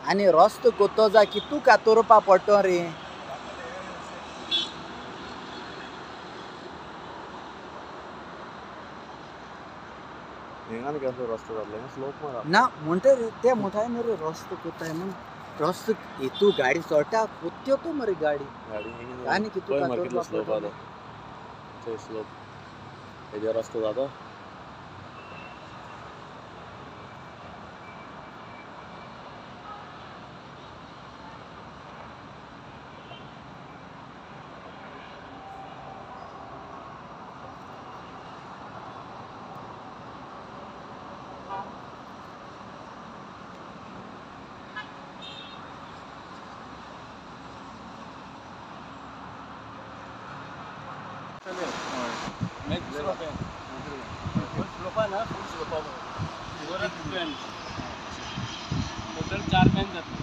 आनी रस्तो कोतो जा कितू कातोरपा पडटो रे. ना म्हणटा रे ते म्हणटाय न्हू रे रस्तो कोताय म्हण रस्तो हेतू गाडी चोडटा कोत्यो तो मरे गाडी आनी कितू कातोरपा पडटो स्लोप हेजेर रस्तो जाता. टोटल 4 मॅन जातले.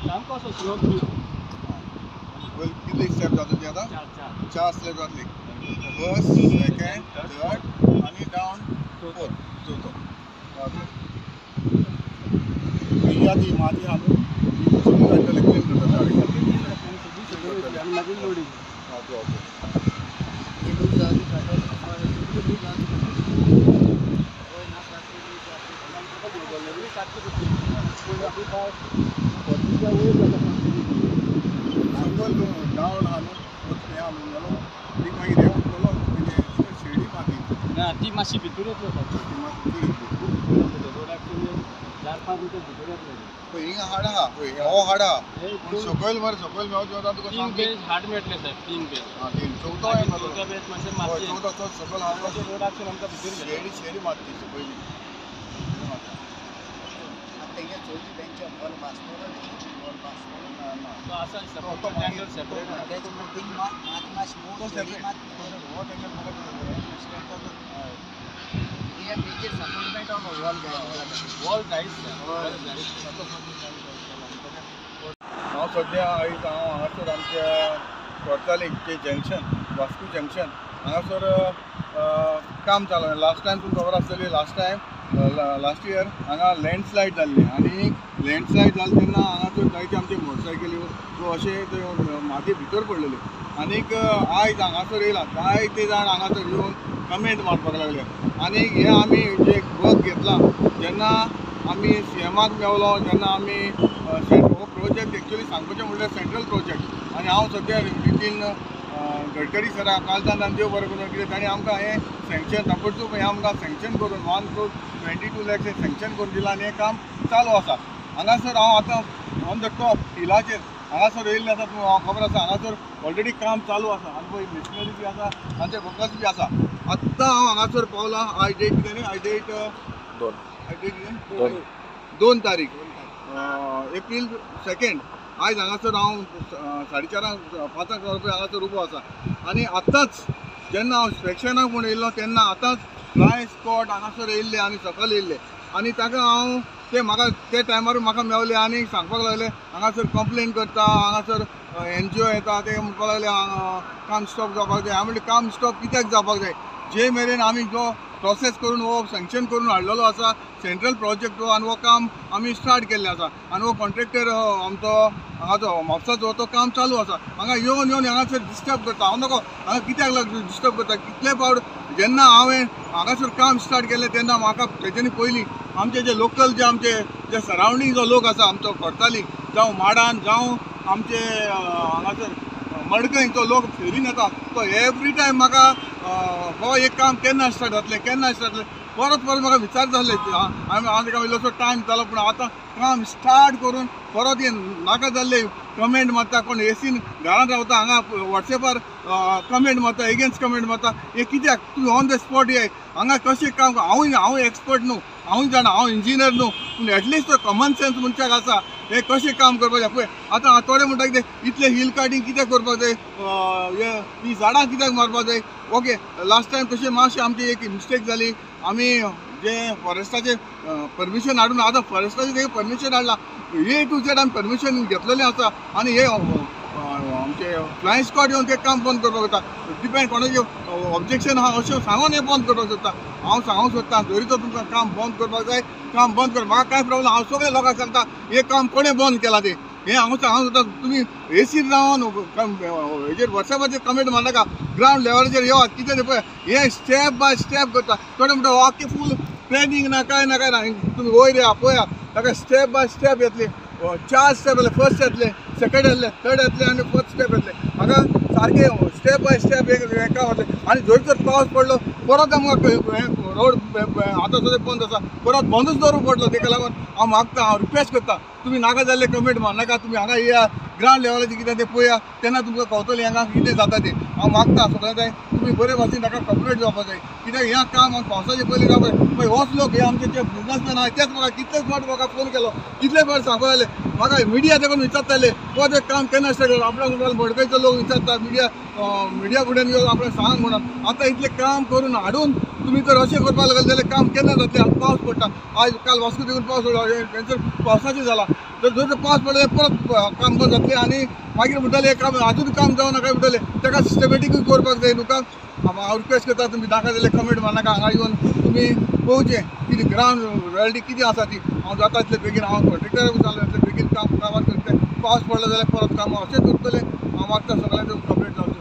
सामको असो स्लोप कितले स्टेप जाता ते आता 4 स्टेप जातले. फर्स्ट सेकंड थर्ड आणि डाउन फोर्थ चौथो. ती माती हालून क्लीन करता आणि मागीर लोडिंग. सकल डाउन हालून हे हालून गेलो ती मागीर हे उरलो म्हणजे शेडी माती ना ती मातशी भितर येतलो ती माती भितर 4-5 मिटर भितर येतलो. पळय हिंगा हाड आहा पळय हो हाड आहा पूण सकयल मरे सकयल मेवचे वता तुका 3 बेज हाड मेळटले सर. 3 बेज. हां तीन चौथो आहे मरे. चौथा बेज मातशें हय माती चौथो तो सकयल हाड मातशें रोडाकसून आमकां भितर गेलो. शेडी माती पयली तेंगे चोली bench ball master ball master तो असा सेपरेट टँकर सेपरेट तेज थिंग मात माश मोर तो शेडी सेपरेट मात हो तेंगे मला ये मेजर सपोर्टमेंट ऑफ वॉल वॉल जायच हांव सद्या आयज हांगासर आमच्या कोर्तालीचे जंक्शन वास्को जंक्शन हांगासर काम चालू लास्ट टायम तुमकां खबर आसतली लास्ट इयर हांगा लँडस्लायड जाल्ली आनी लँडस्लायड जालें तेन्ना हांगासर जायते आमचे मोटरसायकल्यो सो अशे त्यो माती भितर पडलेल्यो आनीक आयज हांगासर येयला जायते जाण हांगासर येवन कमेंट मारपाक लागले आनीक हे आमी जे वर्क घेतला जेन्ना आमी सीएमाक मेवलो जेन्ना आमी हो प्रोजेक्ट एक्चुअली सांगपाचें म्हणल्यार सेंट्रल प्रोजेक्ट आनी हांव सद्या नितीन गडकरी सरा कालतान देव बरें करून कित्याक ताणें आमकां हें सँक्शन ताबडतोब हें आमकां सँक्शन करून 1.22 lakhs सँक्शन करून दिलां आनी हें काम चालू आसा. हांगासर हांव आतां ऑन द टॉप हिलाचेर हांगासर येयल्ले आसा तुमकां खबर आसा हांगासर ऑलरेडी काम चालू आसा आनी पळय मिशनरी बी आसा तांचे वर्कर्स बी आसा. आत्तां हांव हांगासर पावलां आय डेट कितें न्ही आय डेट 2 तारीख एप्रील 2 आयज हांगासर हांव 4:30-5 रुपया हांगासर उबो आसा आनी आतांच जेन्ना हांव इन्स्पेक्शनाक म्हूण येयल्लो तेन्ना आतांच फ्लाय स्क्वॉड हांगासर येयल्ले आनी सकयल येयल्ले आनी ताका हांव ते म्हाका ते टायमार म्हाका मेवले आनी सांगपाक लागले हांगासर कंप्लेन करता हांगासर NGO येता ते म्हणपाक लागले काम स्टॉप जावपाक जाय. हांवें म्हणलें काम स्टॉप कित्याक जावपाक जाय जे मेरेन आमी जो प्रोसेस करून हो सँक्शन करून हाडलेलो आसा सेंट्रल प्रोजेक्ट हो आनी हो काम आमी स्टार्ट केल्लें आसा आनी हो कॉन्ट्रॅक्टर आमचो हांगाचो म्हापसाचो तो काम चालू आसा. हांगा येवन हांगासर डिस्टर्ब करता हांव नाका हांगा कित्याक लागून डिस्टर्ब करता कितले फावट जेन्ना हांवें हांगासर काम स्टार्ट केलें तेन्ना म्हाका तेच्यानी पयलीं आमचे जे लोकल जे सरावंडींग जो लोक आसा आमचो कोर्ताली जावं माडान जावं आमचे हांगासर मडकय तो लोक फेरीन येता तो एवरी टायम म्हाका हो एक काम केन्ना स्टार्ट जातलें परत म्हाका विचार जाल्ले हांवें ताका इल्लोसो टायम जालो पूण आतां काम स्टार्ट करून परत हे नाका जाल्ले कमेंट मारता कोण एसीन घरांत रावता हांगा वॉट्सॅपार कमेंट मारता एगेन्स्ट कमेंट मारता हे कित्याक तूं ऑन द स्पॉट ये हांगा कशें काम हांव एक्सपर्ट न्हू हांव जाणा हांव इंजिनियर न्हू पूण एटलिस्ट तो कॉमन सेन्स मनशाक आसा हे कशें काम करपाक जाय पळय आतां थोडे म्हणटा कितें इतलें हिल कार्टिंग कित्याक करपाक जाय ही झाडां कित्याक मारपाक जाय ओके लास्ट टायम तशें मातशें आमची एक मिस्टेक जाली आमी जे फॉरेस्टाचे परमिशन हाडून आतां फॉरेस्टाचे परमिशन हाडला A to Z आमी परमिशन घेतलेलें आसा आनी हे आमचे फ्लायंग स्क्वॉड येवन ते काम बंद करपाक जाता डिपेंड कोणाचें ऑब्जेक्शन आहा अशें सांगून हें बंद करपाक सोदता हांव सांगूंक सोदता जरी तर तुमकां काम बंद करपाक जाय काम बंद कर म्हाका कांय प्रॉब्लम हांव सगळे लोकांक सांगता हें काम कोणें बंद केलां तें हें हांव सांगूंक सोदता तुमी एसीर रावन हेजेर वॉट्सॅपाचेर कमेंट मारनाका ग्रावंड लेवलाचेर येवात कितें तें पळय हें स्टेप बाय स्टेप करता थोडे म्हणटा वाक्य फूल प्लॅनिंग ना काय तुमी वयर या पळया ताका स्टेप बाय स्टेप येतले 4 स्टेप येतले फर्स्ट येतले सेकंड येतले थर्ड येतले आनी फोर्थ स्टेप येतले म्हाका सारके स्टेप बाय स्टेप एका वतले आनी जर तर पावस पडलो परत आमकां रोड आतां सुद्दां बंद आसा परत बंदूच दवरूंक पडलो ताका लागून हांव मागता हांव रिक्वेस्ट करता तुमी नाका जाल्ले कमेंट मारनाका तुमी हांगा येया ग्रावंड लेवलाचेर कितें तें पळया तेन्ना तुमकां कळटलें हांगा कितें जाता तें हांव मागता सगळ्यां जाय तुमी बरे भाशेन ताका कंप्लीट जावपाक जाय कित्याक हें काम पावसाचे पयलीं जावपाक जाय मागीर होच लोक हे आमचे जे बिजनसमॅन आहाय तेच म्हाका कितलेच फावट म्हाका फोन केलो कितले फावट सांगूंक लागले म्हाका मिडिया देखून विचारताले तो तें काम केन्ना स्टार्ट केलो आपल्या मुखार मडकयचे लोक विचारता मिडिया फुड्यान येवन आपल्याक सांग म्हणून आतां इतलें काम करून हाडून तुमी जर अशें करपाक लागले जाल्यार काम केन्ना जातलें आतां पावस पडटा आज काल वास्को देखून पावस पडलो पावसाचें जाला जर पावस पडलो परत काम बंद जातलें आनी मागीर म्हणटाले काम आजून काम जावना काय म्हणटाले ताका सिस्टमॅटिकूय करपाक जाय न्हू काम हांव रिक्वेस्ट करता तुमी नाका जाल्यार कमेंट मारनाका हांगा येवन तुमी पळोवचें कितें ग्रावंड रियलिटी कितें आसा ती हांव जाता तितले बेगीन हांव कॉन्ट्रेक्टराक सांगलें तितले बेगीन काम कामाक करता पावस पडलो जाल्यार परत काम अशेंच उरतलें हांव मागता सगळ्यांचें कंप्लीट जावचें